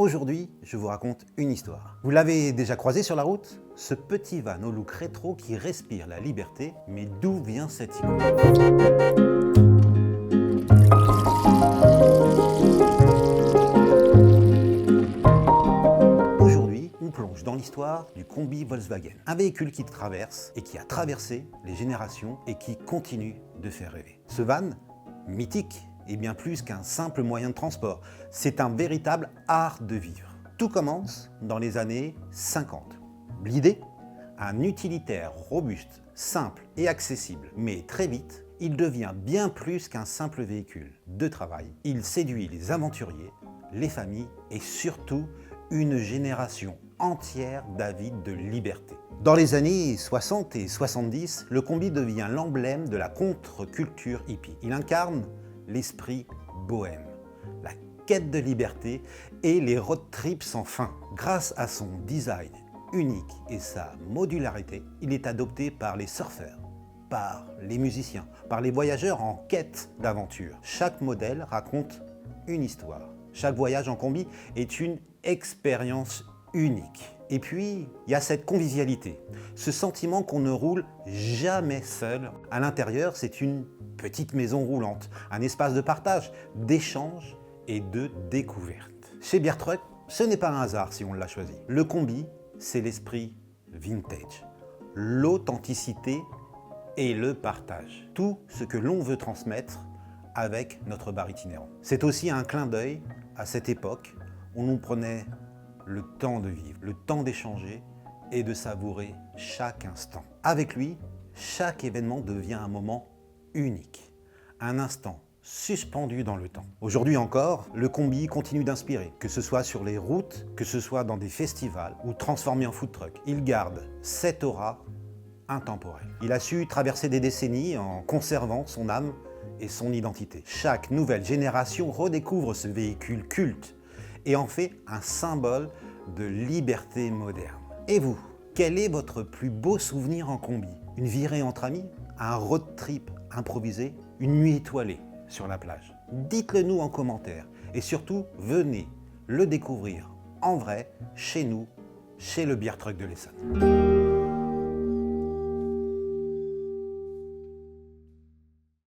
Aujourd'hui, je vous raconte une histoire. Vous l'avez déjà croisé sur la route? Ce petit van au look rétro qui respire la liberté, mais d'où vient cette icône? Aujourd'hui, on plonge dans l'histoire du combi Volkswagen. Un véhicule qui traverse et qui a traversé les générations et qui continue de faire rêver. Ce van, mythique, est bien plus qu'un simple moyen de transport. C'est un véritable art de vivre. Tout commence dans les années 50. L'idée, un utilitaire robuste, simple et accessible. Mais très vite, il devient bien plus qu'un simple véhicule de travail. Il séduit les aventuriers, les familles et surtout une génération entière d'avides de liberté. Dans les années 60 et 70, le combi devient l'emblème de la contre-culture hippie. Il incarne l'esprit bohème, la quête de liberté et les road trips sans fin. Grâce à son design unique et sa modularité, il est adopté par les surfeurs, par les musiciens, par les voyageurs en quête d'aventure. Chaque modèle raconte une histoire. Chaque voyage en combi est une expérience unique. Et puis, il y a cette convivialité, ce sentiment qu'on ne roule jamais seul. À l'intérieur, c'est une petite maison roulante, un espace de partage, d'échange et de découverte. Chez Biertruck, ce n'est pas un hasard si on l'a choisi. Le combi, c'est l'esprit vintage, l'authenticité et le partage. Tout ce que l'on veut transmettre avec notre bar itinérant. C'est aussi un clin d'œil à cette époque où l'on prenait le temps de vivre, le temps d'échanger et de savourer chaque instant. Avec lui, chaque événement devient un moment unique, un instant suspendu dans le temps. Aujourd'hui encore, le combi continue d'inspirer, que ce soit sur les routes, que ce soit dans des festivals ou transformé en food truck. Il garde cette aura intemporelle. Il a su traverser des décennies en conservant son âme et son identité. Chaque nouvelle génération redécouvre ce véhicule culte et en fait un symbole de liberté moderne. Et vous, quel est votre plus beau souvenir en combi? Une virée entre amis? Un road trip improvisé? Une nuit étoilée sur la plage? Dites-le nous en commentaire et surtout, venez le découvrir en vrai chez nous, chez le Biertruck de l'Essonne.